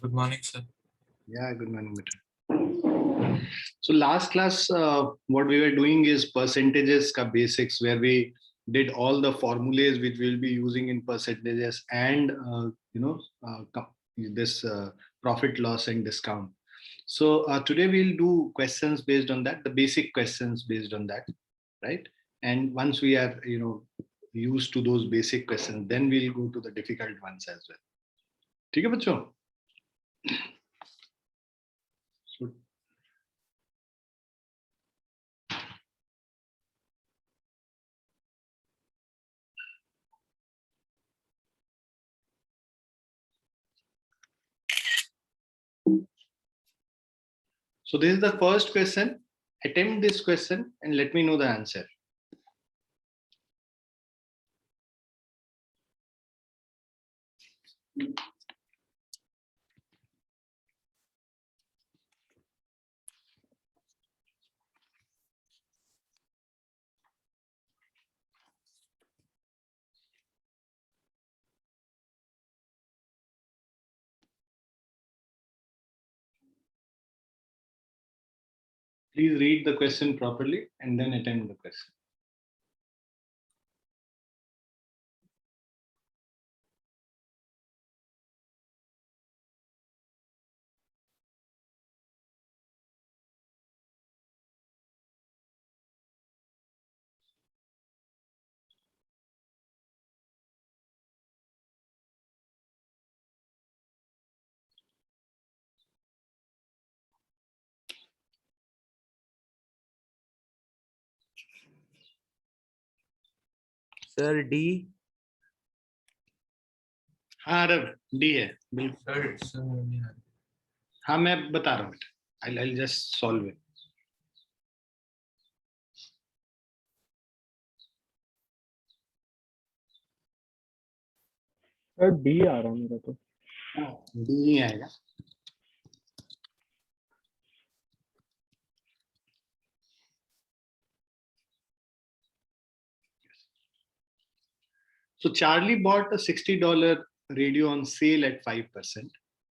Good morning, sir. Yeah, good morning, Mitra. So last class, what we were doing is percentages ka basics, where we did all the formulas which we'll be using in percentages and this profit, loss, and discount. So today we'll do questions based on that, the basic questions based on that, right? And once we are used to those basic questions, then we'll go to the difficult ones as well. ठीक है बच्चों? So this is the first question. Attempt this question and let me know the answer. Please read the question properly and then attempt the question. Sir D. हाँ रब D है बिल्कुल. हाँ मैं बता रहा हूँ. I'll just solve it. Sir D आ रहा मेरा तो. डी ही आएगा. So Charlie bought a $60 radio on sale at 5%.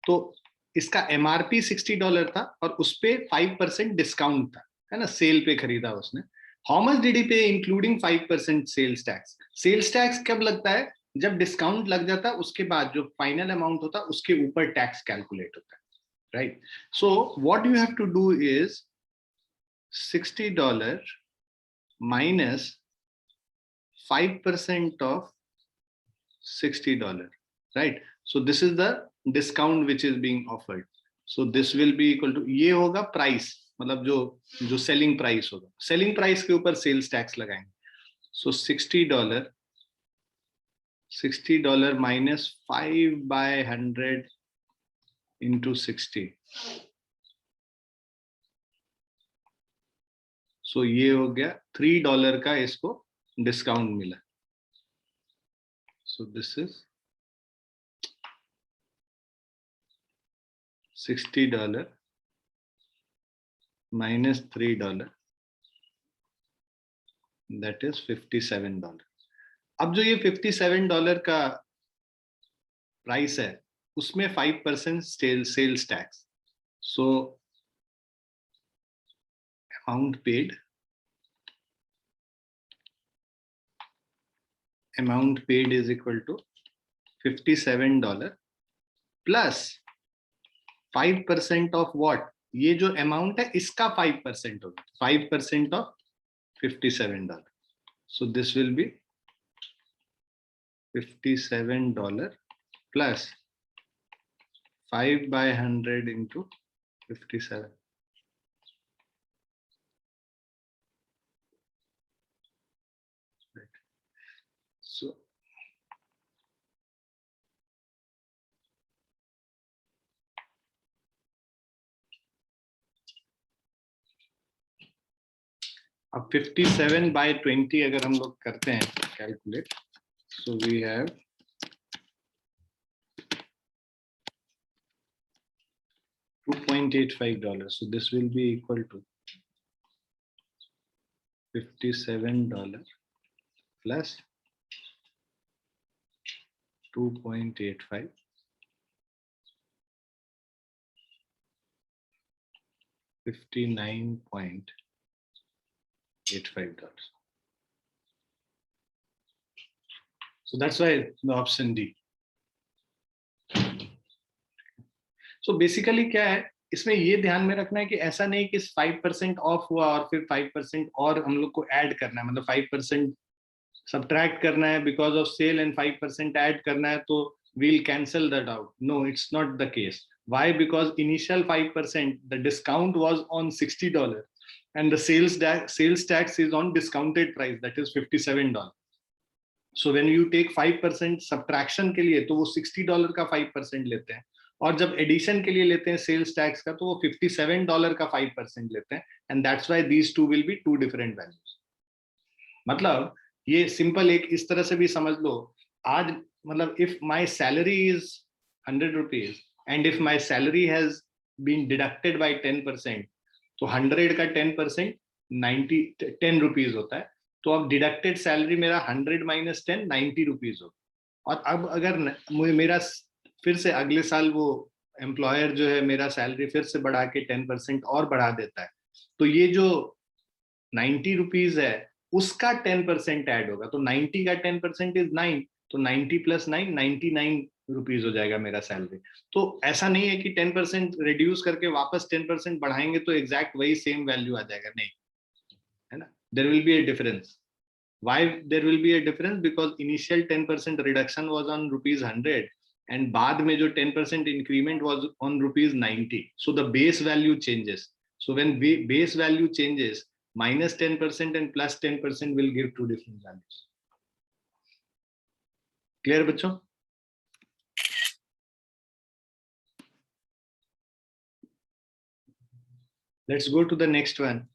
तो इसका MRP $60 था और उस पे 5% डिस्काउंट था, है ना, सेल पे खरीदा उसने. How much did he pay including 5% sales tax? Sales tax कब लगता है? जब डिस्काउंट लग जाता है उसके बाद जो फाइनल अमाउंट होता है उसके ऊपर टैक्स कैलकुलेट होता है, right? So what you have to do is $60 minus 5% of $60, right? So this is the discount which is being offered. So this will be equal to, ये होगा प्राइस, मतलब जो सेलिंग प्राइस होगा, selling price के ऊपर sales tax लगाएंगे. So $60 minus 5/100 into 60. So ये हो गया $3 का इसको डिस्काउंट मिला. So this is $60 minus $3, that is $57. अब जो ये $57 का प्राइस है उसमें 5% sales tax. So amount paid is equal to $57 plus 5% of what, ये जो अमाउंट है इसका 5% होगा, 5% of $57. So this will be $57 plus 5/100 into 57. Right. So अब 57/20 अगर हम लोग करते हैं calculate, so we have $2.85. So this will be equal to $57 plus 2.85 $59.85. So that's why the option D. So basically क्या है, इसमें ये ध्यान में रखना है कि ऐसा नहीं कि 5% ऑफ हुआ और फिर 5% और हम लोग को ऐड करना है, मतलब 5% सब्ट्रैक्ट करना है because of sale and 5% add करना है, तो we'll cancel that out. No, it's not the case. Why? Because initial 5%, the discount was on $60 and the sales tax is on discounted price, that is $57. So when you take 5% subtraction के लिए, तो वो $60 का 5% लेते हैं, और जब addition के लिए लेते हैं सेल्स टैक्स का, तो वो $57 का 5% लेते हैं, and that's why these two will be two different values. मतलब ये सिंपल एक इस तरह से भी समझ लो, आज मतलब if my salary is 100 rupees and if my salary has been deducted by 10%, तो 100 का 10% 10 रुपीज होता है. तो अब डिडक्टेड सैलरी मेरा 100 माइनस 10 90 रुपीज होगा. और अब अगर मेरा फिर से अगले साल वो एम्प्लॉयर जो है मेरा सैलरी फिर से बढ़ा के 10% और बढ़ा देता है, तो ये जो 90 रुपीज है उसका 10% ऐड होगा, तो 90 का 10% इज 9, तो 90 प्लस 9 99 रुपीज हो जाएगा मेरा सैलरी. तो ऐसा नहीं है कि 10% रिड्यूस करके वापस 10% बढ़ाएंगे तो एग्जैक्ट वही सेम वैल्यू आ जाएगा, नहीं, है ना. There will be a difference. Why there will be a difference? Because initial 10% reduction was on rupees 100 and बाद में जो 10% increment was on rupees 90. So the base value changes. So when base value changes, minus 10% and plus 10% will give two different values. Clear बच्चों? Let's go to the next one.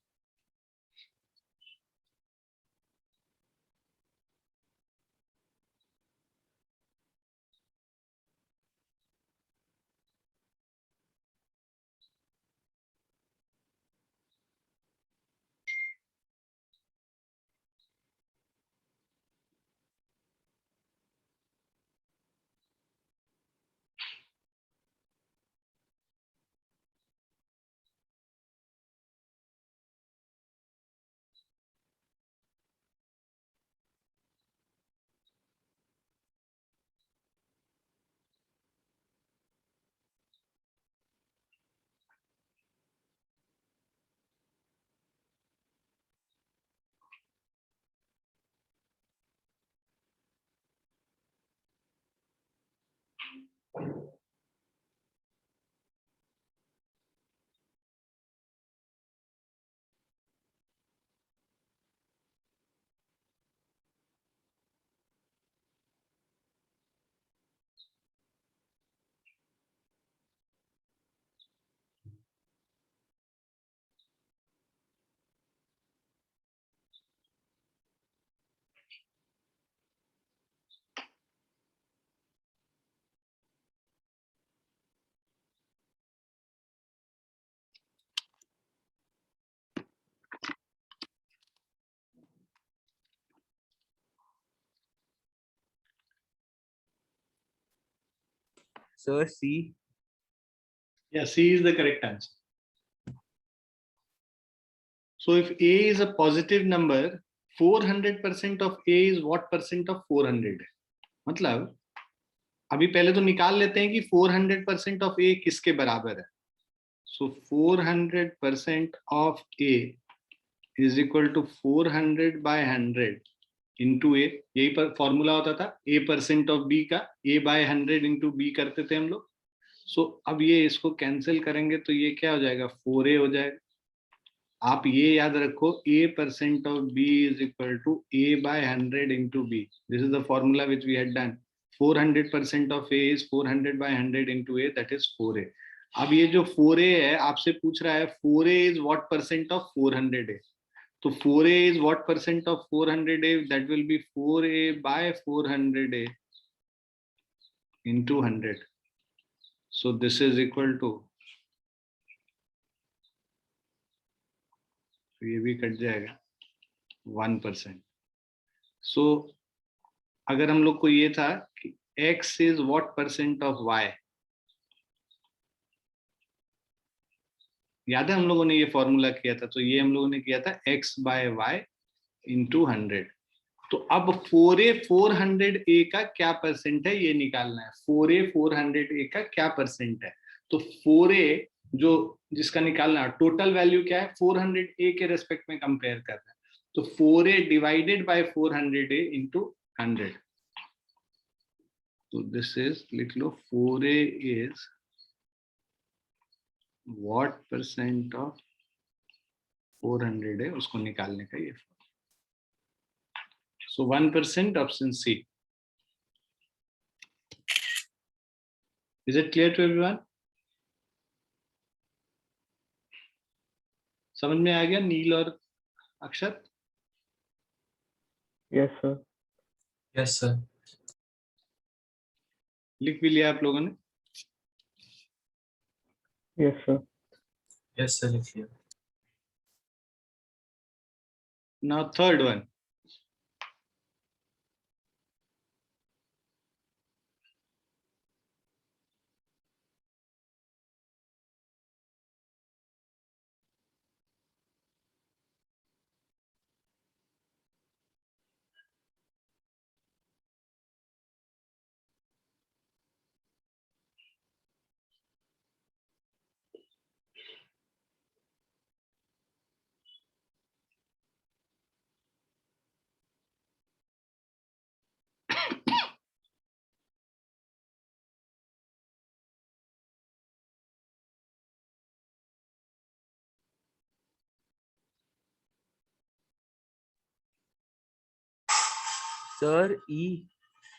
Sir, C. Yeah, C is the correct answer. So if A is a positive number, 400% of A is what percent of 400? मतलब अभी पहले तो निकाल लेते हैं कि 400% of ए किसके बराबर है. So 400% of A is equal to 400 by 100 into A. यही पर फॉर्मूला होता था ए परसेंट ऑफ बी का, ए बाय 100 इंटू बी करते थे हम लोग. सो अब ये इसको कैंसिल करेंगे तो ये क्या हो जाएगा, 4a हो जाएगा. आप ये याद रखो, A percent of B is equal to A by 100 into B. This is the formula which we had done. 400% of A is 400 by 100 into A, that is 4A. अब ये जो 4A है आपसे पूछ रहा है 4A is what percent of 400A. तो 4A is what percent of 400A, that will be 4A by 400A into 100. So this is equal to, ये भी कट जाएगा 1%. So अगर हम लोग को ये था कि x is what percent of y, याद है हम लोगों ने ये फॉर्मूला किया था, तो ये हम लोगों ने किया था x/y इंटू 100। तो अब 4a 400a का क्या परसेंट है ये निकालना है। 4a 400a का क्या परसेंट है, तो 4a जो जिसका निकालना है, टोटल वैल्यू क्या है 400a के रेस्पेक्ट में कंपेयर करना है, तो 4a divided by 400a into 100। तो दिस इज, लिख लो 4a is what percent of 400 है, उसको निकालने का ये। So 1%, option C. Is it clear to everyone? समझ में आ गया नील और Akshat? Yes sir. Yes, sir. लिख भी लिया आप लोगों ने? Yes sir. Yes, sir. It's here. Now third one. Sir, E.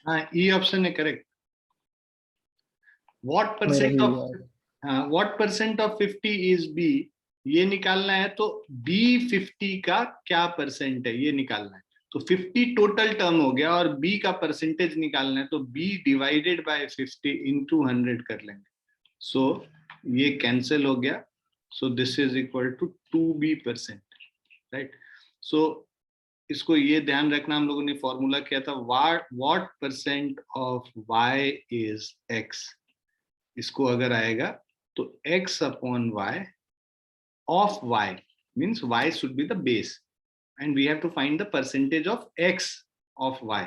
हाँ, ई ऑप्शन है करेक्ट। व्हाट मेरा परसेंट भी ऑफ, याद है। हाँ, what percent of 50 is B, ये निकालना है। तो बी 50 का क्या परसेंट है ये निकालना है। तो 50 टोटल टर्म हो गया और बी का परसेंटेज निकालना है, तो बी डिवाइडेड बाय 50 इंटू 100 कर लेंगे। सो ये कैंसिल हो गया। So this is equal to 2b%, right. So इसको ये ध्यान रखना, हम लोगों ने फॉर्मूला किया था what percent of y is x। इसको अगर आएगा तो x upon y of y means y should be the base and we have to find the percentage of x of y.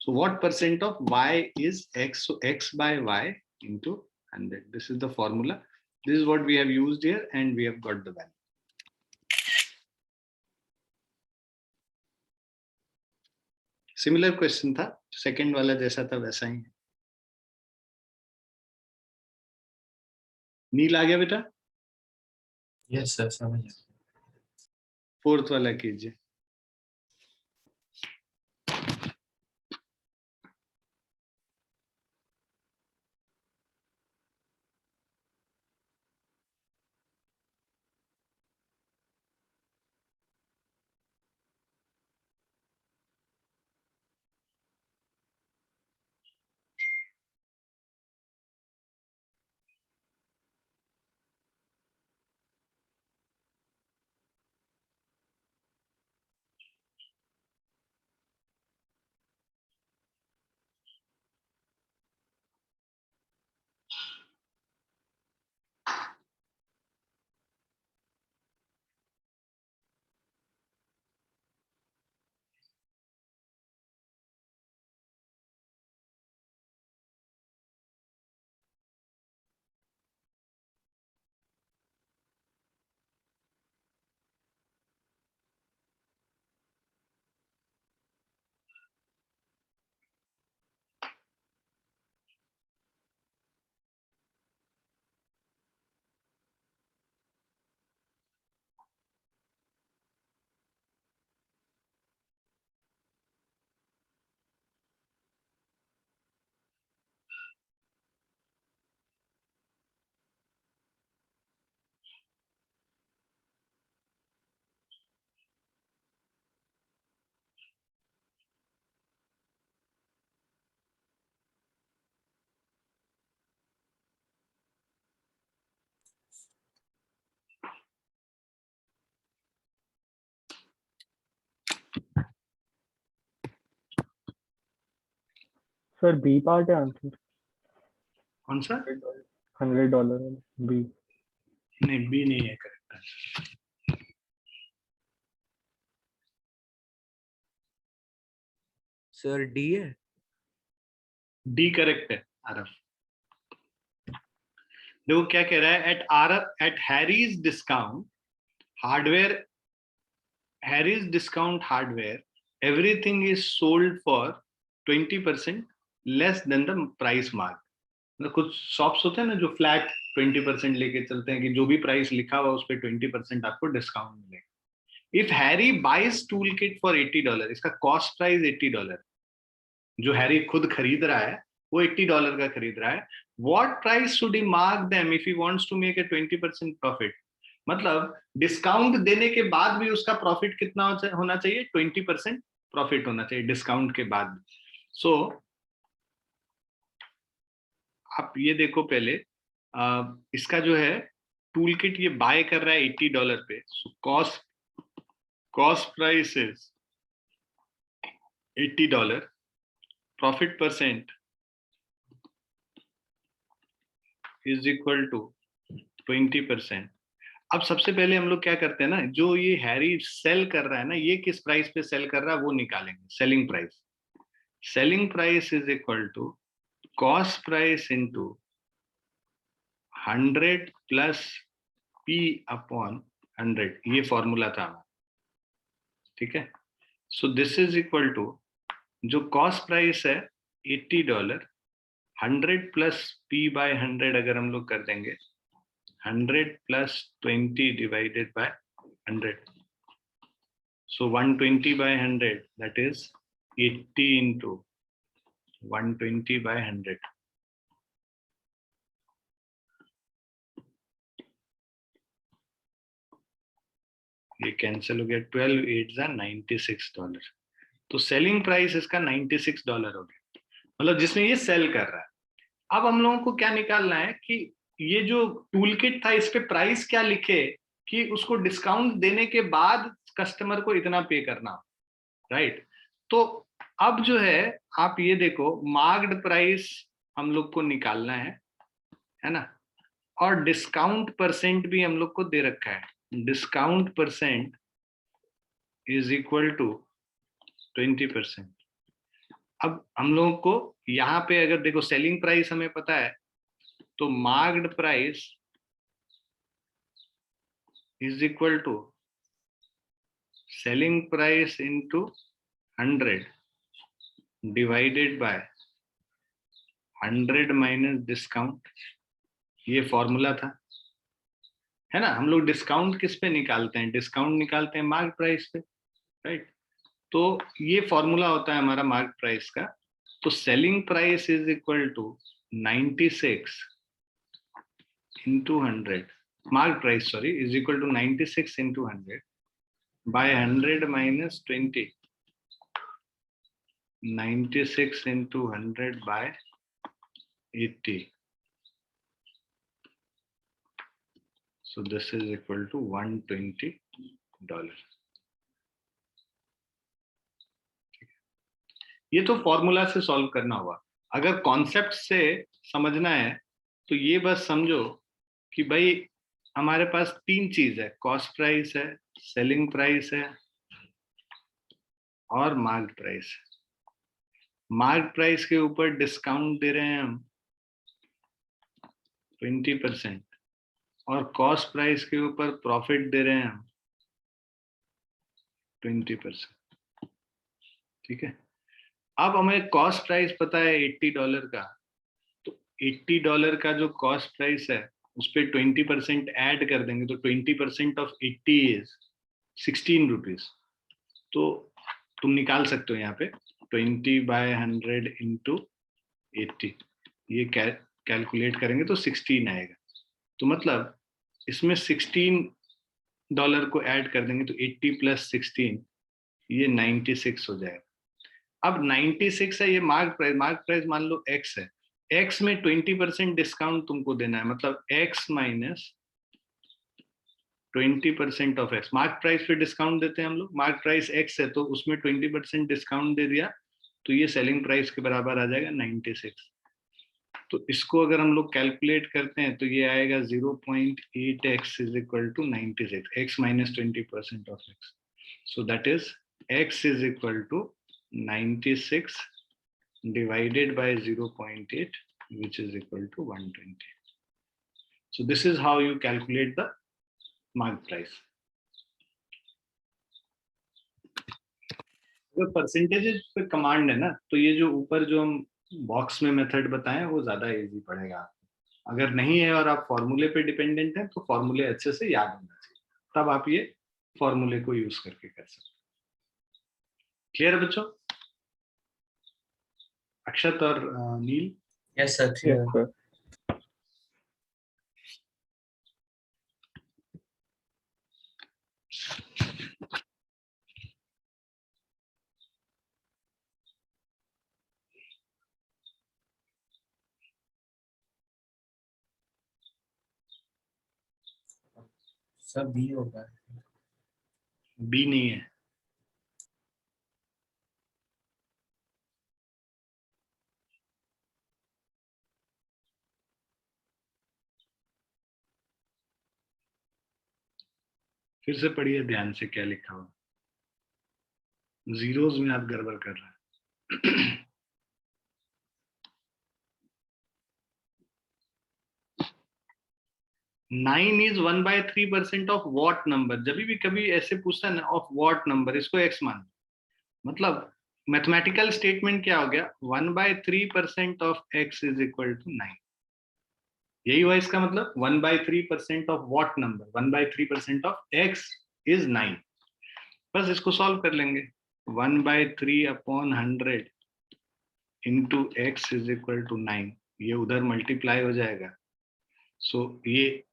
So what percent of y is x? So x by y into 100. This is the formula. This is what we have used here and we have got the value. Similar question था, second वाला जैसा था वैसा ही है। नील आ गया बेटा? Yes, sir. समझ गया. फोर्थ वाला कीजिए। सर बी पार्ट है आंसर। कौन सा? $100 बी। नहीं, बी नहीं है करेक्ट। होता है? सर डी है। डी करेक्ट है आरफ। देखो क्या कह रहा है, at Harry's discount hardware, Harry's discount hardware everything is sold for 20% less than the price mark. मतलब कुछ शॉप्स होते हैं ना जो फ्लैट 20% लेके चलते हैं कि जो भी प्राइस लिखा हुआ उस पर 20% आपको डिस्काउंट मिलेगा। If Harry buys tool kit for $80, इसका कॉस्ट प्राइस $80, जो हैरी खुद खरीद रहा है वो $80 का खरीद रहा है, what price should he mark them if he wants to make a 20% profit. मतलब डिस्काउंट देने के बाद भी उसका प्रॉफिट कितना होना चाहिए, 20% प्रॉफिट होना चाहिए डिस्काउंट के बाद। सो आप ये देखो पहले, इसका जो है टूल किट ये बाय कर रहा है $80 पे, so cost price is $80, profit percent is equal to 20%। अब सबसे पहले हम लोग क्या करते हैं ना, जो ये हैरी सेल कर रहा है ना, ये किस प्राइस पे सेल कर रहा है वो निकालेंगे, selling price. Selling price is equal to cost price into 100 plus P upon 100, ये फॉर्मूला था हमारा, ठीक है। So this is equal to, जो कॉस्ट प्राइस है $80, 100 प्लस P बाय 100 अगर हम लोग कर देंगे, 100 plus 20 divided by 100. So 120 by 100, that is 80 into 120 by 100. ये कैंसिल हो गया, 12 8 $96। तो सेलिंग प्राइस इसका $96 हो गया, मतलब जिसमें ये सेल कर रहा है। अब हम लोगों को क्या निकालना है कि ये जो टूल किट था इस पे प्राइस क्या लिखे कि उसको डिस्काउंट देने के बाद कस्टमर को इतना पे करना, राइट। तो अब जो है आप ये देखो, मार्क्ड प्राइस हम लोग को निकालना है ना, और डिस्काउंट परसेंट भी हम लोग को दे रखा है। Discount percent is equal to 20%। अब हम लोगों को यहाँ पे अगर देखो सेलिंग प्राइस हमें पता है, तो marked price is equal to selling price into 100 divided by 100 minus discount, ये फॉर्मूला था, है ना। हम लोग डिस्काउंट किस पे निकालते हैं, डिस्काउंट निकालते हैं मार्क प्राइस पे, राइट। तो ये फॉर्मूला होता है हमारा मार्क प्राइस का। तो selling price is equal to 96 into 100, mark price sorry is equal to 96 into 100 by 100 minus 20, 96 into 100 by 80, so this is equal to $120। ये तो फॉर्मूला से सॉल्व करना होगा। अगर कॉन्सेप्ट से समझना है तो ये बस समझो कि भाई हमारे पास तीन चीज है, कॉस्ट प्राइस है, सेलिंग प्राइस है और मार्क प्राइस। मार्क प्राइस के ऊपर डिस्काउंट दे रहे हैं हम 20%, और कॉस्ट प्राइस के ऊपर प्रॉफिट दे रहे हैं हम 20%, ठीक है। अब हमें कॉस्ट प्राइस पता है $80 का, तो $80 का जो कॉस्ट प्राइस है उस पर 20% ऐड कर देंगे, तो 20% ऑफ 80 इज 16 रुपीज। तो तुम निकाल सकते हो यहाँ पे 20 बाय 100 इंटू 80, ये कैलकुलेट करेंगे तो 16 आएगा। तो मतलब इसमें $16 को ऐड कर देंगे तो 80 प्लस 16 ये 96 हो जाएगा। अब 96 है ये मार्क प्राइस मान लो X है, X में 20% डिस्काउंट तुमको देना है, मतलब X minus 20% of X। Mark price पे डिस्काउंट देते हैं हम लोग, मार्क प्राइस X है तो उसमें 20% डिस्काउंट दे दिया, तो ये सेलिंग प्राइस के बराबर आ जाएगा 96। तो इसको अगर हम लोग कैलकुलेट करते हैं तो ये आएगा 0.8x is equal to 96, x minus 20% of x, so that is x is equal to 96 divided by 0.8, which is equal to 120. So this is how you calculate the mark price. अगर percentages पे command है ना, तो ये जो ऊपर जो हम बॉक्स में मेथड बताएं वो ज्यादा इजी पड़ेगा। अगर नहीं है और आप फॉर्मूले पे डिपेंडेंट हैं तो फॉर्मूले अच्छे से याद होना चाहिए, तब आप ये फॉर्मूले को यूज करके कर सकते हैं। क्लियर बच्चों? अक्षत और नील? Yes, sir. Yes, sir. सब भी होगा। बी नहीं है। फिर से पढ़िए ध्यान से क्या लिखा हुआ, जीरोस में आप गड़बड़ कर रहे हैं। 9 is 1/3% of what number? जब भी कभी ऐसे पूछता है ना ऑफ what number, इसको x मान, मतलब मैथमेटिकल स्टेटमेंट क्या हो गया, 1/3% of x is equal to 9। यही हुआ इसका मतलब, 1/3% of what number, 1/3% of x is 9। बस इसको सॉल्व कर लेंगे, 1/3/100 into x is equal to 9, ये उधर मल्टीप्लाई हो जाएगा। सो ये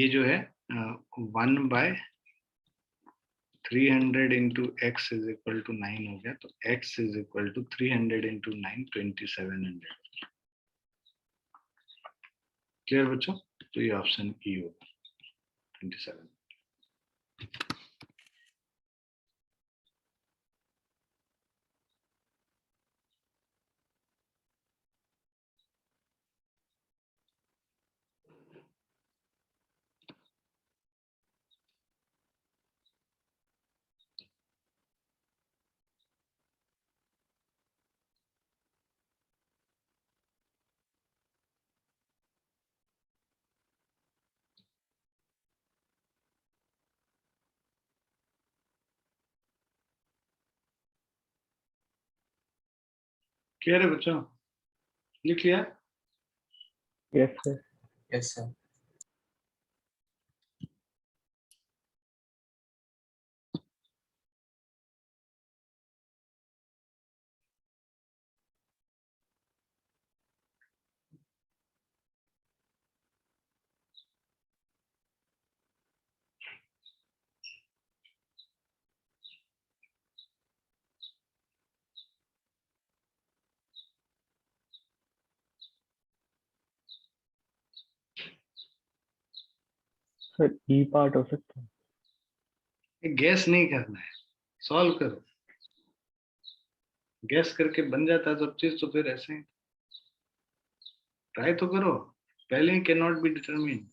जो है 1/300 into x is equal to 9 हो गया, तो x is equal to 300 into 9, 2700। Clear बच्चों? तो ये ऑप्शन ई होगा, 27। क्लियर है बच्चों? लिख लिया? Yes, sir. Yes, sir. Sir, E part हो सकता है। गैस नहीं करना है, सॉल्व करो। गैस करके बन जाता है सब चीज, तो फिर ऐसे ही ट्राई तो करो, पहले ही can not be determine.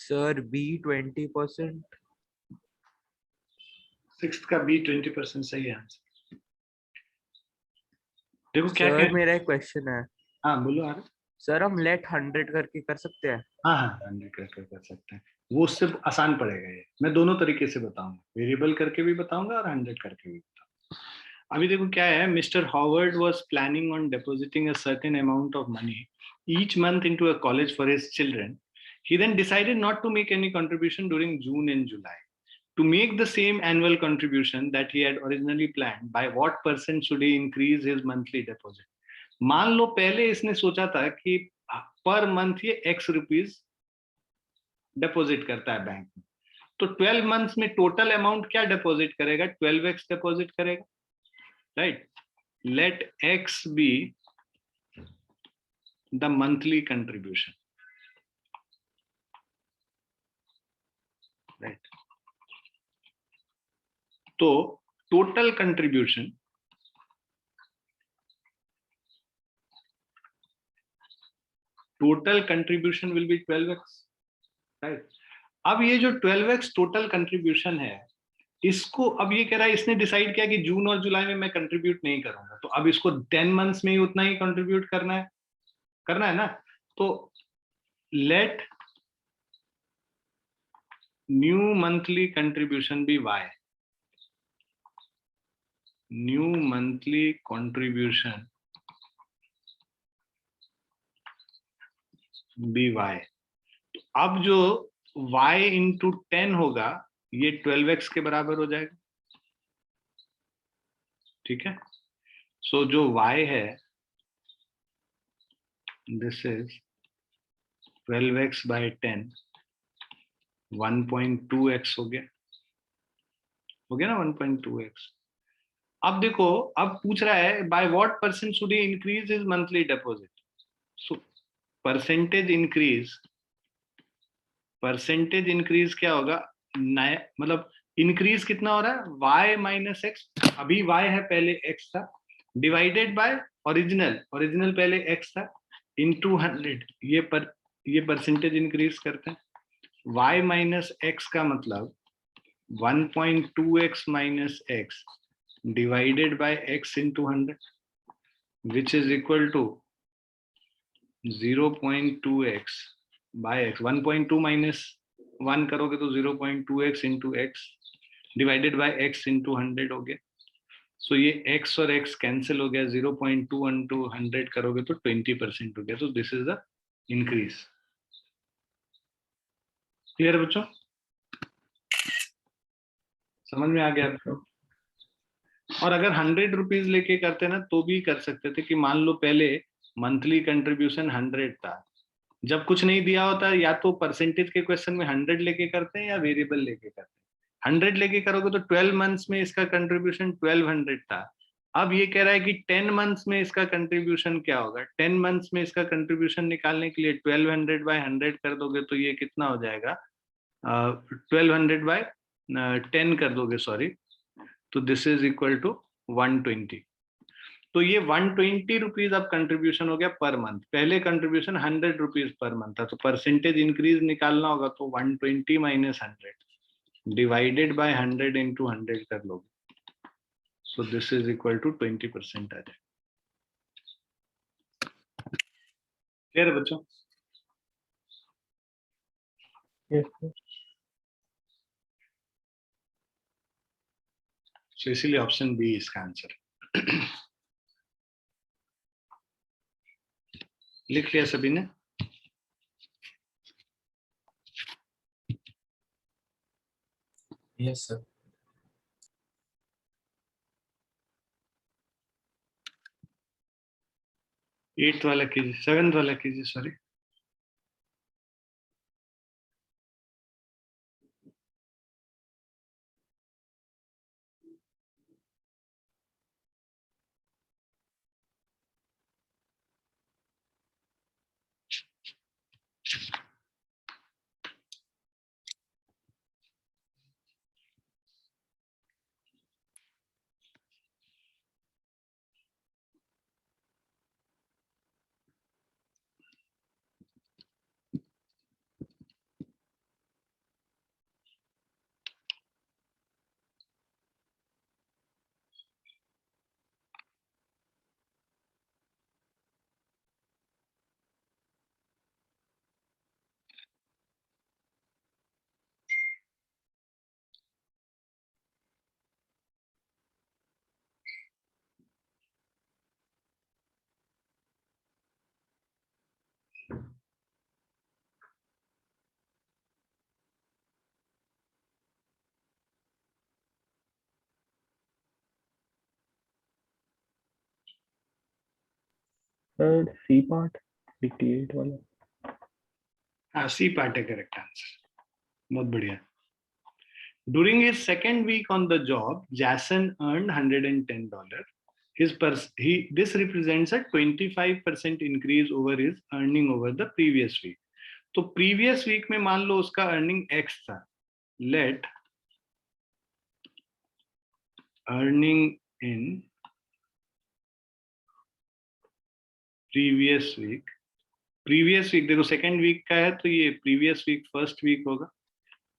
Sir B 20%। Sixth का बी 20% सही है आंसर। देखो क्या सर कह, मेरा एक क्वेश्चन है। हाँ बोलो यार। सर हम लेट 100 करके कर सकते हैं? हाँ हाँ 100 करके कर सकते हैं, वो उससे आसान पड़ेगा। ये मैं दोनों तरीके से बताऊंगा, वेरिएबल करके भी बताऊंगा और 100 करके भी बताऊंगा। अभी देखो क्या है, mister Howard was planning on depositing a certain amount of money each month into a college for his children. He then decided not to make any contribution during June and July. To make the same annual contribution that he had originally planned, by what percent should he increase his monthly deposit? मान लो पहले इसने सोचा था कि per month ये x rupees deposit करता है bank में, तो 12 मंथ्स में टोटल अमाउंट क्या डिपॉजिट करेगा? 12x डिपॉजिट करेगा, right? Let x be the monthly contribution, right? तो total contribution will be 12x, right? अब ये जो 12x टोटल कंट्रीब्यूशन है, इसको अब ये कह रहा है, इसने डिसाइड किया कि जून और जुलाई में मैं कंट्रीब्यूट नहीं करूंगा, तो अब इसको 10 मंथ्स में ही उतना ही कंट्रीब्यूट करना है ना। तो let new monthly contribution be y, new monthly contribution be y। अब जो y इंटू 10 होगा ये 12x के बराबर हो जाएगा, ठीक है? सो जो y है this is 12x bye 10, 1.2x हो गया ना, 1.2x। अब देखो, अब पूछ रहा है by what percent should he increase his monthly deposit. So percentage increase क्या होगा? नया मतलब इंक्रीज कितना हो रहा है? y माइनस एक्स, अभी y है पहले x था, डिवाइडेड बाय ओरिजिनल पहले x था, इनटू 100। ये परसेंटेज इंक्रीज करते हैं। y माइनस एक्स का मतलब 1.2x minus X divided by x into 100, which is equal to 0.2x by x। 1.2 minus 1 करोगे तो 0.2x into X divided by x into 100 हो गया। सो ये x और x कैंसिल हो गया, 0.2 इंटू 100 करोगे तो 20% हो गया। तो this is the increase. Clear है बच्चों? समझ में आ गया? और अगर 100 रुपीज लेके करते ना तो भी कर सकते थे कि मान लो पहले मंथली कंट्रीब्यूशन 100 था, जब कुछ नहीं दिया होता या तो परसेंटेज के क्वेश्चन में 100 लेके करते हैं या वेरिएबल लेके करते हैं। 100 लेके करोगे तो 12 मंथ्स में इसका कंट्रीब्यूशन 1200 था। अब ये कह रहा है कि 10 मंथ्स में इसका कंट्रीब्यूशन क्या होगा? 10 मंथ्स में इसका कंट्रीब्यूशन निकालने के लिए 1200 बाय 100 कर दोगे तो ये कितना हो जाएगा? 1200 बाय 10 कर दोगे, सॉरी, तो दिस इज इक्वल टू 120। तो ये 120 रुपीज अब कंट्रीब्यूशन हो गया पर मंथ। पहले कंट्रीब्यूशन 100 रुपीज पर मंथ था, तो परसेंटेज इंक्रीज निकालना होगा तो 120 माइनस 100 डिवाइडेड बाय 100 इंटू 100 कर लोगे, so this is equal to 20% आ जाएगा। क्लियर है बच्चों? Yes sir. सो इसीलिए ऑप्शन बी इसका आंसर। लिख लिया सभी ने? Yes sir. 8th वाला कीजिए, 7th वाला कीजिए, सॉरी। सर सी पार्ट 88 वाला। हाँ, सी पार्ट है करेक्ट आंसर, बहुत बढ़िया। During his second week on the job, Jason earned $110. This represents a 25% increase over his earning over the previous week. तो previous week में मान लो उसका earning X था. Let earning in previous week देखो second week का है तो ये previous week first week होगा.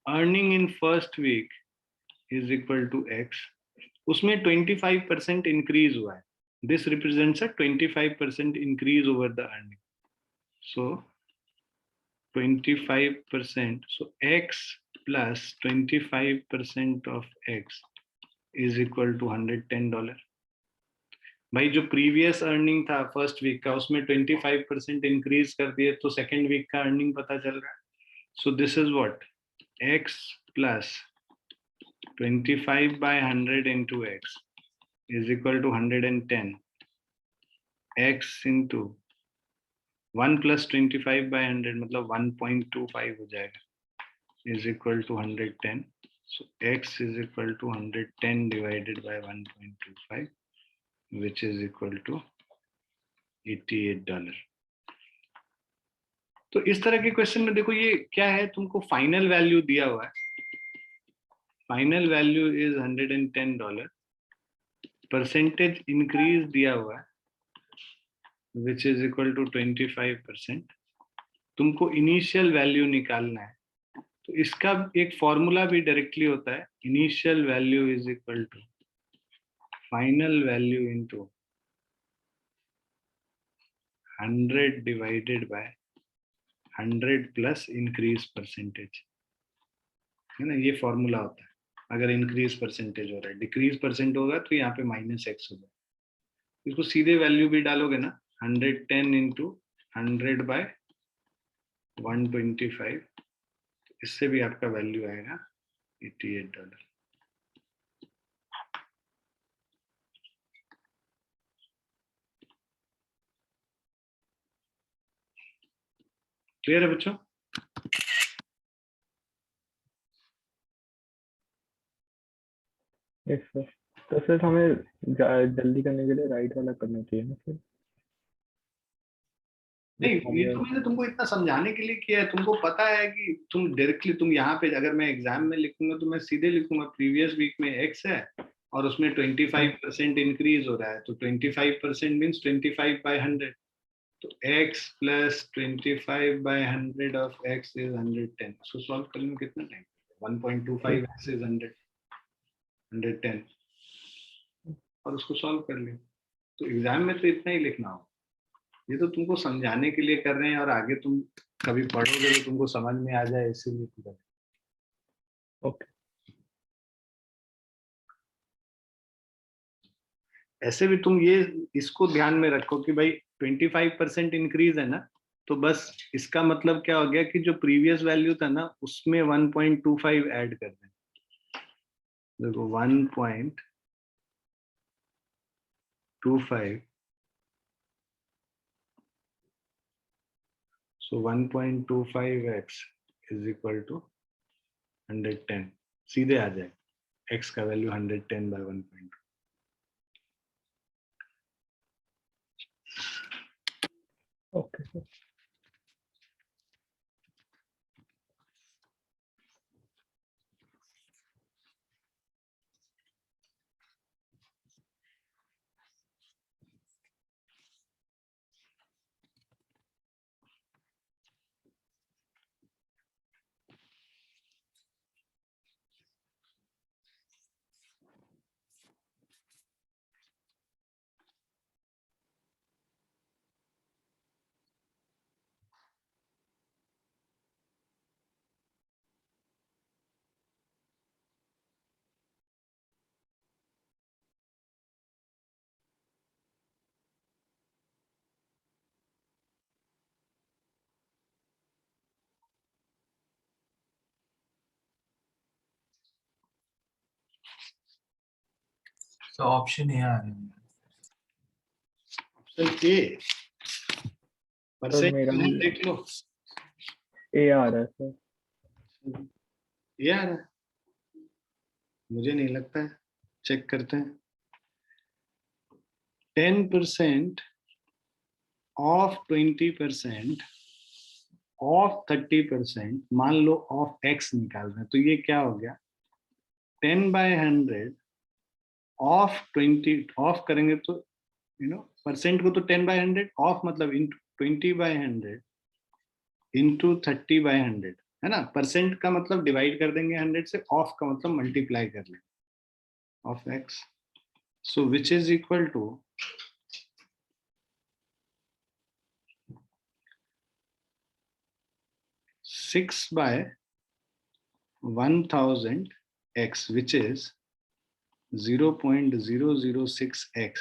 Earning in first week is equal to X. उसमें 25% increase हुआ है. This represents a 25% increase over the earning. So 25%. So X plus 25% of X is equal to $110. भाई जो previous earning था first week का उसमें 25% increase कर दिए तो second week का earning पता चल रहा है. So this is what X plus 25 by 100 into X is equal to 110. X into 1 plus 25 by 100 मतलब 1.25 हो जाएगा is equal to 110. So X is equal to 110 divided by 1.25 which is equal to $88. तो इस तरह के क्वेश्चन में देखो ये क्या है, तुमको फाइनल वैल्यू दिया हुआ है. Final value is $110. Percentage increase दिया हुआ है which is equal to 25%. तुमको इनिशियल वैल्यू निकालना है तो इसका एक फॉर्मूला भी डायरेक्टली होता है. Initial value is equal to final value into 100 divided by 100 plus increase percentage, है ना. ये फॉर्मूला होता है. अगर इंक्रीज परसेंटेज हो रहा है, डिक्रीज परसेंट होगा तो यहाँ पे -x होगा. इसको सीधे वैल्यू भी डालोगे ना, 110 इंटू 100 बाय 125, इससे भी आपका वैल्यू आएगा $88. क्लियर है बच्चों? Yes sir. तो सर हमें जल्दी करने के लिए राइट वाला करना चाहिए ना सर? नहीं, ये तो मैंने तुमको इतना समझाने के लिए किया है. तुमको पता है कि तुम डायरेक्टली तुम यहाँ पे अगर मैं एग्जाम में लिखूंगा तो मैं सीधे लिखूंगा प्रीवियस वीक में X है और उसमें 25% इंक्रीज हो रहा है तो 25% मीन्स 25 by 100. तो X plus 25 by 100 of X is 110. इसको सॉल्व करने में कितना टाइम? 1.25 X is 110 और उसको सॉल्व कर लिया. तो एग्जाम में तो इतना ही लिखना हो. ये तो तुमको समझाने के लिए कर रहे हैं और आगे तुम कभी पढ़ोगे तो तुमको समझ में आ जाए इसीलिए कर. ओके. ऐसे भी तुम ये इसको ध्यान में रखो कि भाई 25% इंक्रीज है ना, तो बस इसका मतलब क्या हो गया कि जो प्रीवियस वैल्यू था ना उसमें 1.25 ऐड कर दें. देखो 1.25, so 1.25x is equal to 110. सीधे आ जाए x का value 110 by 1.2. Okay sir. So option A आ रहा है. ऑप्शन ए परसेंट मेरा भी देख लो, ए आ रहा है सर। ये आ रहा है, मुझे नहीं लगता है, चेक करते हैं। 10% ऑफ 20% ऑफ 30%, मान लो ऑफ एक्स निकाल रहे हैं, तो ये क्या हो गया, 10/100 ऑफ 20, ऑफ करेंगे तो परसेंट को तो 10/100 ऑफ मतलब इंटू 20/100 इंटू 30/100, है ना। परसेंट का मतलब डिवाइड कर देंगे 100 से, ऑफ का मतलब मल्टीप्लाई कर लेंगे of X, so which is equal to 6/1000 x, which is 0.006x,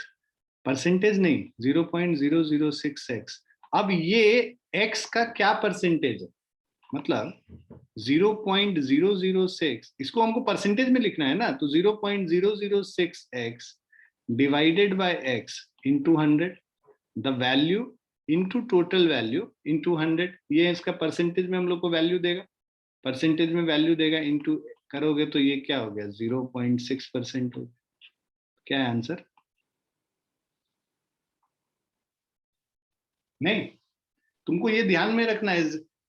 percentage नहीं 0.006x। अब ये x का क्या परसेंटेज है, मतलब 0.006, इसको हमको परसेंटेज में लिखना है ना, तो 0.006x divided by x into 100, the value into total value into 100, ये इसका परसेंटेज में हम लोग को वैल्यू देगा, परसेंटेज में वैल्यू देगा, इंटू करोगे तो ये क्या हो गया 0.6% हो गया। क्या है आंसर? नहीं, तुमको ये ध्यान में रखना है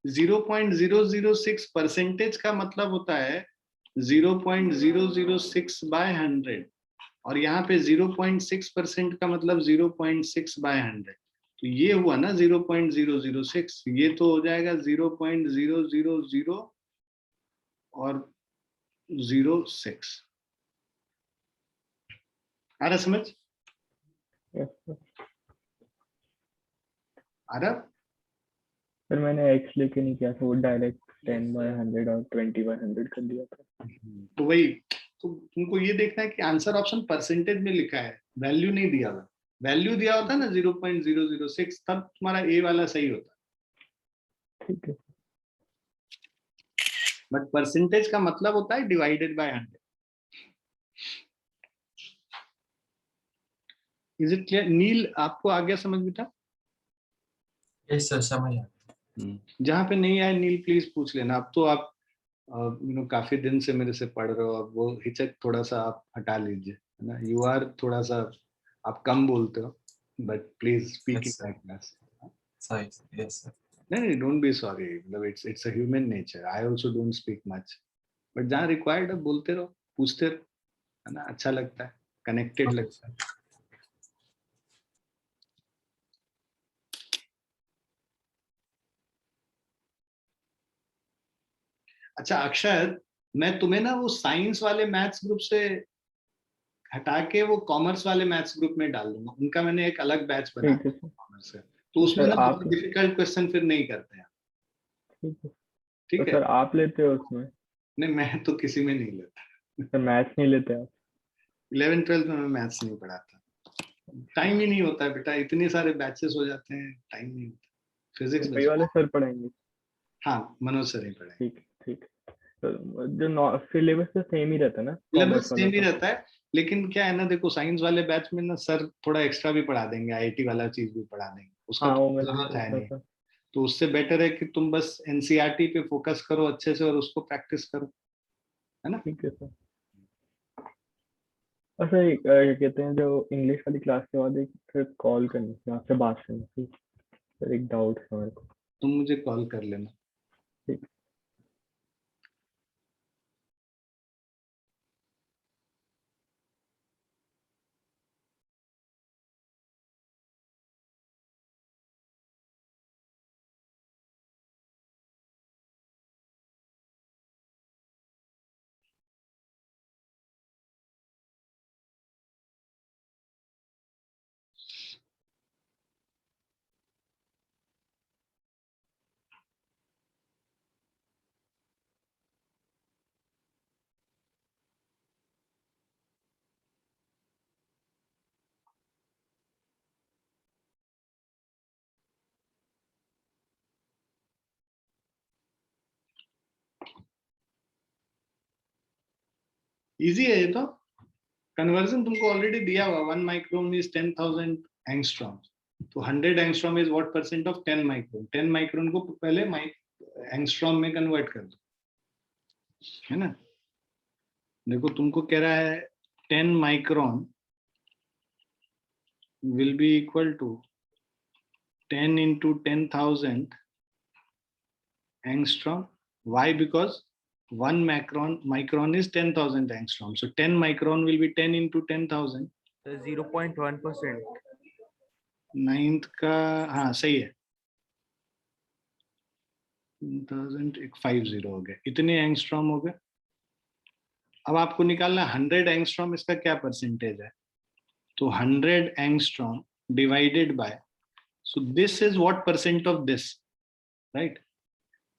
0.006 परसेंटेज का मतलब होता है 0.006/100, और यहाँ पे 0.6% का मतलब 0.6/100, तो ये हुआ ना 0.006, ये तो हो जाएगा 0.000 और 06। आ रहा समझ? Yes sir. आ रहा? सर मैंने एक्स लेके नहीं किया था, वो डायरेक्ट 10/100 और 20/100 कर दिया था। तो वही, तो तुमको ये देखना है कि आंसर ऑप्शन परसेंटेज में लिखा है, वैल्यू नहीं दिया हुआ। वैल्यू दिया होता ना 0.006, तब तुम्हारा ए वाला सही होता, ठीक है। बट परसेंटेज का मतलब होता है divided by 100। Is it clear? Neel, आपको आ गया समझ बेटा? यस सर, समझ आ जहाँ पे नहीं आए नील प्लीज पूछ लेना। अब तो आप काफी दिन से मेरे से पढ़ रहे हो, अब वो हिचक थोड़ा सा आप हटा लीजिए, है ना। यू आर थोड़ा सा, आप कम बोलते हो, but please speak in Yes, sir. Like class. सही, यस सर। नहीं, डोंट बी सॉरी, मतलब it's a human nature, I also don't speak much, but जहाँ रिक्वायर्ड है बोलते रहो, पूछते रहो, है ना, अच्छा लगता है, कनेक्टेड ओके लगता है। सर। अच्छा अक्षर, मैं तुम्हें ना वो साइंस वाले मैथ्स ग्रुप से हटा के वो कॉमर्स वाले मैथ्स ग्रुप में डाल दूंगा, उनका मैंने एक अलग बैच बना ठीक है सर। कॉमर्स का, तो तो उसमें सर ना आप, बहुत डिफिकल्ट क्वेश्चन फिर नहीं करते हैं। ठीक है। तो ठीक है? सर आप लेते हो उसमें? नहीं, मैं तो किसी में नहीं लेता। सर मैथ्स नहीं लेते आप? 11th-12th में मैं मैथ्स नहीं पढ़ाता, टाइम ही नहीं होता है बेटा, इतने सारे बैचेस हो जाते हैं, टाइम नहीं होता। फिजिक्स तो वही बस, वाले सर पढ़ाएंगे? हाँ मनोज सर ही पढ़ाएंगे। ठीक है, ठीक है। तो जो सिलेबस तो सेम ही रहता है ना सिलेबस कॉमर्स वालों सेम ही का? रहता है, लेकिन क्या है ना, देखो साइंस वाले बैच में ना सर थोड़ा एक्स्ट्रा भी पढ़ा देंगे, आईटी वाला चीज भी पढ़ा देंगे, उसका हाँ तो वो मैंने जरूरत है सोचा नहीं। था। तो उससे बेटर है कि तुम बस एनसीईआरटी पे फोकस करो अच्छे से और उसको प्रैक्टिस करो, है ना। ठीक है सर। और सर क्या कहते हैं, जो इंग्लिश वाली क्लास के बाद एक फिर कॉल करनी थी आपसे, बात करनी थी सर, एक डाउट है मेरे को। तुम मुझे कॉल कर लेना। ठीक। इजी है ये तो, कन्वर्जन तुमको ऑलरेडी दिया हुआ, 1 माइक्रोन इज 10,000 एंगस्ट्रॉम, तो 100 angstrom is what percent of 10 micron? 10 micron को पहले एंगस्ट्रॉम में कन्वर्ट कर दो, है ना। देखो तुमको कह रहा है 10 micron will be equal to 10 into 10,000 angstrom. Why? Because 1 micron is 10,000 angstrom. So 10 micron will be 10 into 10,000. 0.1%. Ninth का, हाँ सही है, 1050 हो गया, इतने एंगस्ट्रॉम हो गए। अब आपको निकालना 100 एंगस्ट्रॉम, इसका क्या परसेंटेज है? तो 100 angstrom divided by, so this is what percent of this, right.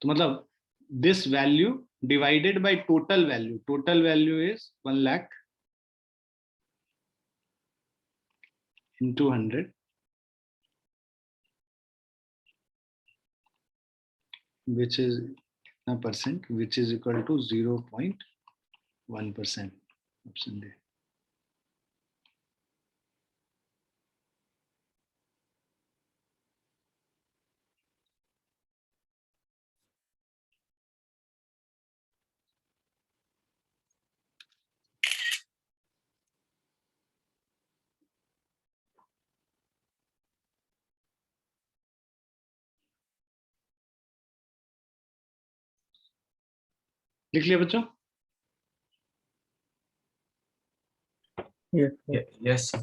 तो मतलब this value divided by total value is 1 lakh into 100, which is a percent, which is equal to 0.1%. Option D. लिख लिया बच्चों? Yes, sir. Yes, sir.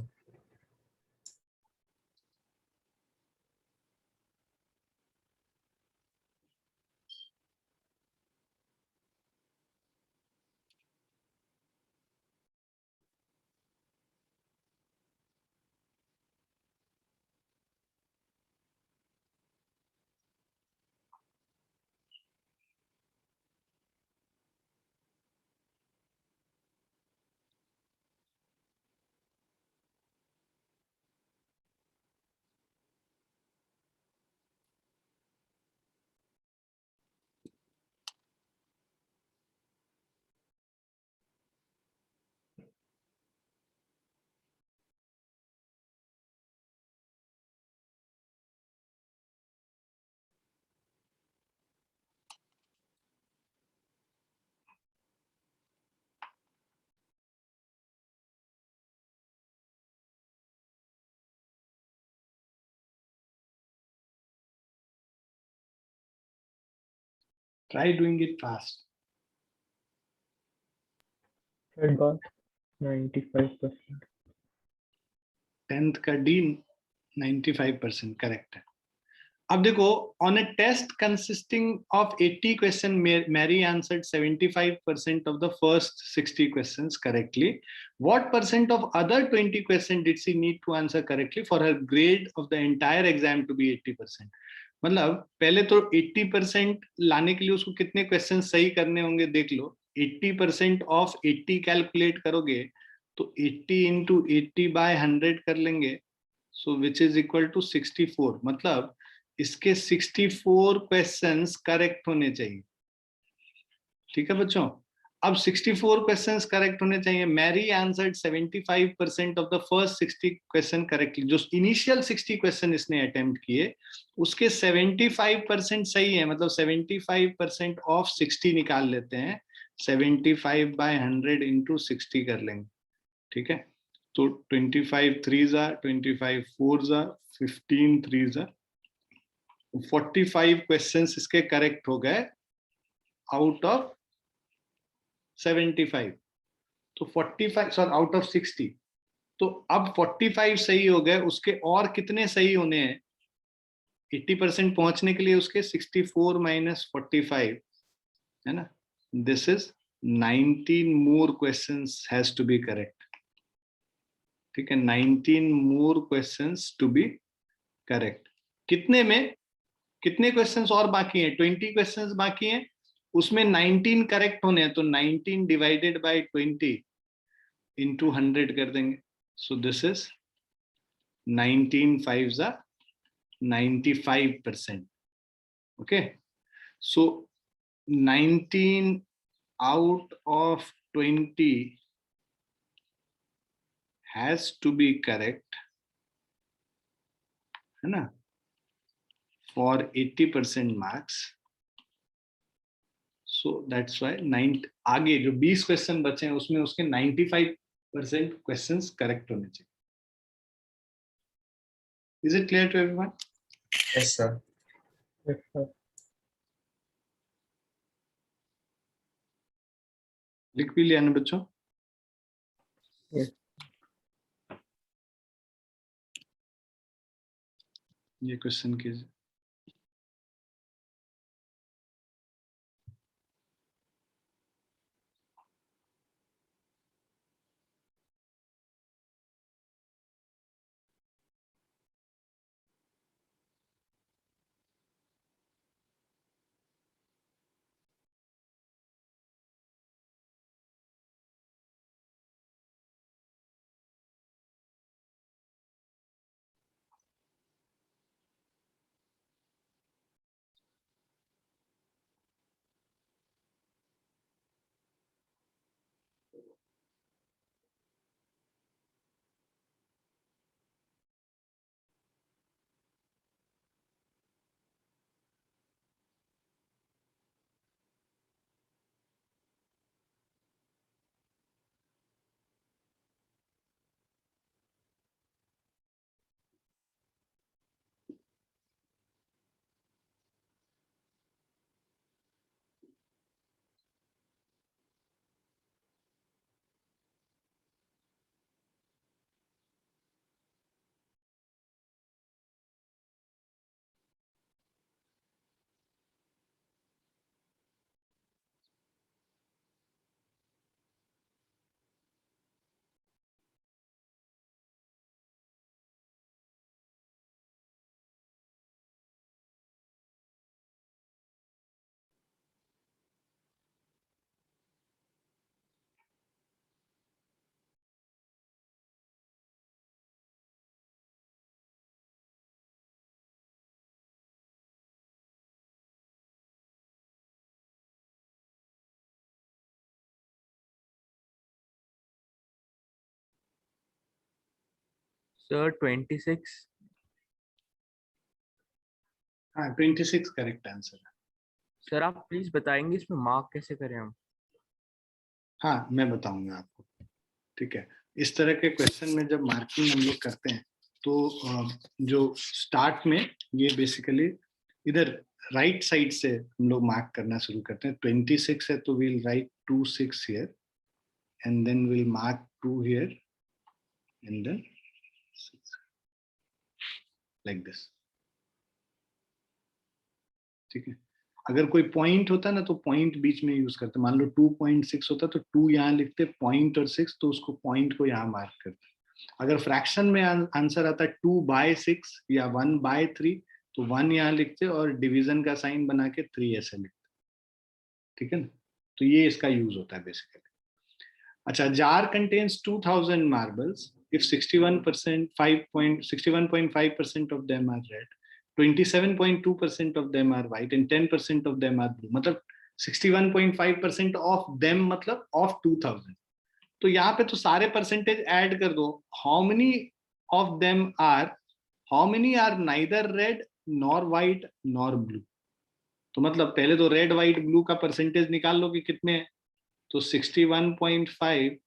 Try doing it fast. It got 95%. 10th का D 95% correct है। अब देखो, on a test consisting of 80 questions, Mary answered 75% of the first 60 questions correctly. What percent of other 20 questions did she need to answer correctly for her grade of the entire exam to be 80%? मतलब पहले तो 80% लाने के लिए उसको कितने question सही करने होंगे देख लो। 80% ऑफ 80 कैलकुलेट करोगे तो 80 into 80 by 100 कर लेंगे, सो विच इज इक्वल टू 64। मतलब इसके 64 क्वेश्चंस करेक्ट होने चाहिए, ठीक है बच्चों। अब 64 क्वेश्चंस करेक्ट होने चाहिए। Mary answered 75% of the first 60 question correctly. जो इनिशियल 60 क्वेश्चन इसने अटेम्प्ट किए उसके 75% सही है, मतलब 75% ऑफ 60 निकाल लेते हैं। 75 by 100 into 60 कर लेंगे, ठीक है। तो 25 3s are 25 4s are 15 3s are 45 questions इसके करेक्ट हो गए आउट ऑफ 75। तो 45 सॉरी आउट ऑफ 60। तो अब 45 सही हो गए, उसके और कितने सही होने हैं 80% पहुंचने के लिए? उसके 64 minus 45 है ना। This is 19 more questions has to be correct, ठीक है। 19 more questions to be correct. कितने में कितने क्वेश्चंस और बाकी हैं? 20 क्वेश्चंस बाकी हैं, उसमें 19 करेक्ट होने हैं। तो 19 डिवाइडेड बाय 20 into 100 कर देंगे। सो this is 19 5s are 95%, okay। so 19 out of 20 has to be correct है ना, for 80% marks. So that's why 9 आगे जो 20 क्वेश्चन बचे हैं उसमें उसके 95% क्वेश्चंस करेक्ट होने चाहिए. Is it clear to everyone? Yes, sir. Yes, sir. लिख भी लिया ना बच्चों? Yes. ये क्वेश्चन कीजिए. Sir, 26. हाँ 26 करेक्ट आंसर है. सर आप प्लीज बताएंगे इसमें मार्क कैसे करें हम? हाँ मैं बताऊंगा आपको. ठीक है, इस तरह के क्वेश्चन में जब मार्किंग हम लोग करते हैं तो जो स्टार्ट में ये बेसिकली इधर राइट साइड से हम लोग मार्क करना शुरू करते हैं. 26 है तो we'll write 26 here and then will mark 2 here and then 6 like this. ठीक है, अगर कोई पॉइंट होता ना तो पॉइंट बीच में यूज करते. मान लो 2.6 होता तो 2 यहाँ लिखते, पॉइंट और 6 तो उसको पॉइंट को यहाँ मार्क करते. अगर फ्रैक्शन में आंसर आता 2/6 या 1/3 तो 1 यहाँ लिखते और डिवीजन का साइन बना के 3 ऐसे लिखते. ठीक है ना, तो ये इसका यूज होता है बेसिकली. अच्छा, jar contains 2000 marbles if 61.5% of them are red, 27.2% of them are white and 10% of them are blue. मतलब 61.5% of them मतलब of 2000. तो यहाँ पे तो सारे परसेंटेज ऐड कर दो. How many of them are, how many are neither red nor white nor blue. तो मतलब पहले तो रेड व्हाइट ब्लू का परसेंटेज निकाल लो कि कितने हैं. तो 61.5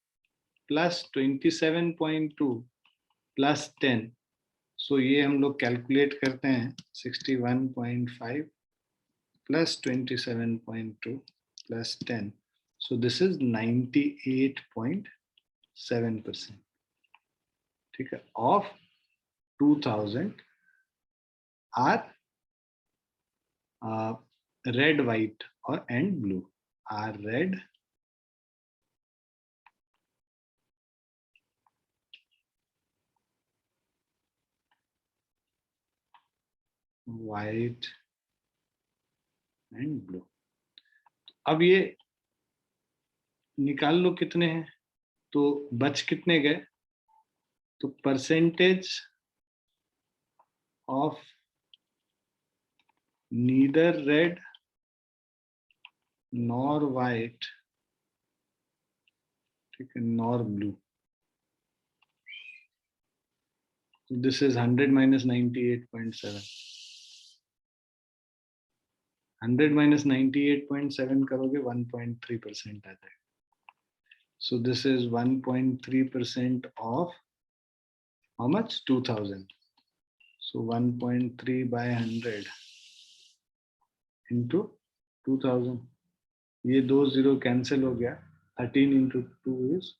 प्लस 27.2 प्लस 10. सो ये हम लोग कैलकुलेट करते हैं. 61.5 plus 27.2 plus 10. So this is 98.7%. ठीक है, ऑफ 2000 आर रेड व्हाइट और and blue. Are red white and blue. अब ये निकाल लो कितने हैं. तो बच कितने गए. तो percentage of neither red nor white, ठीक है, nor blue. This is 100 minus 98.7. 100 minus 98.7 करोगे 1.3% आता है. So this is 1.3% of how much? 2000. So 1.3 by 100 into 2000. ये 2 0 cancel हो गया. 13 into 2 is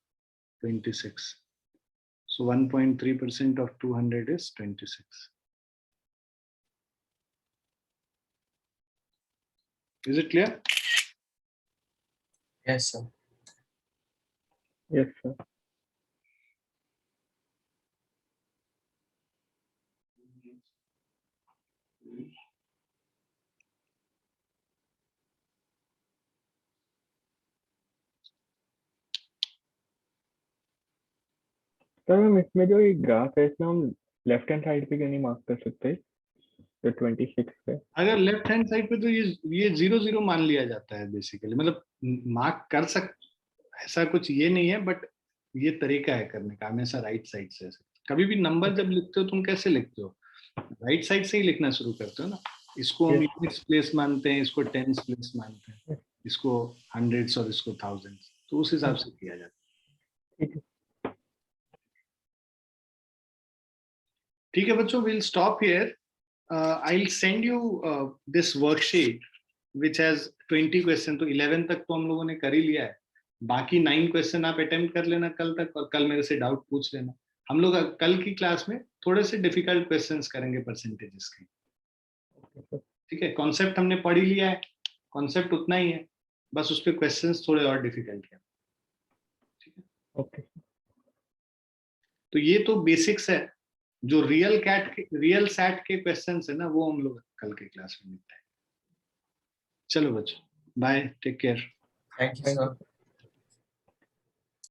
26. So 1.3% of 200 is 26. Is it clear? Yes, sir. Yes, sir. Sir ma'am इसमें जो ये ग्राफ है इसमें हम लेफ्ट हैंड साइड पे क्यों नहीं मार्क कर सकते जो 26 पे? अगर लेफ्ट हैंड साइड पे तो ये 0 0 मान लिया जाता है बेसिकली. मतलब मार्क कर ऐसा कुछ ये नहीं है, बट ये तरीका है करने का. हमेशा राइट साइड से. कभी भी नंबर जब लिखते हो तुम कैसे लिखते हो? राइट साइड से ही लिखना शुरू करते हो ना. इसको हम यूनिट्स प्लेस मानते हैं, इसको टेंस प्लेस मानते हैं, इसको हंड्रेड्स और इसको थाउजेंड्स. तो उस हिसाब से किया जाता है. ठीक है. ठीक है बच्चों, we'll stop here. I'll send you this worksheet which has 20 question. तो 11 तक तो हम लोगों ने कर ही लिया है. बाकी 9 क्वेश्चन आप अटेम्प्ट कर लेना कल तक, और कल मेरे से डाउट पूछ लेना. हम लोग कल की क्लास में थोड़े से डिफिकल्ट क्वेश्चंस करेंगे परसेंटेजेस के. ठीक है, कॉन्सेप्ट हमने पढ़ ही लिया है. कॉन्सेप्ट उतना ही है, बस उस पे क्वेश्चंस थोड़े और डिफिकल्ट है. ठीक है, ओके. तो ये तो बेसिक्स है. जो रियल सैट के क्वेश्चंस है ना, वो हम लोग कल के क्लास में मिलता है. चलो बच्चों, bye, take care. Thank you, Thank you. sir.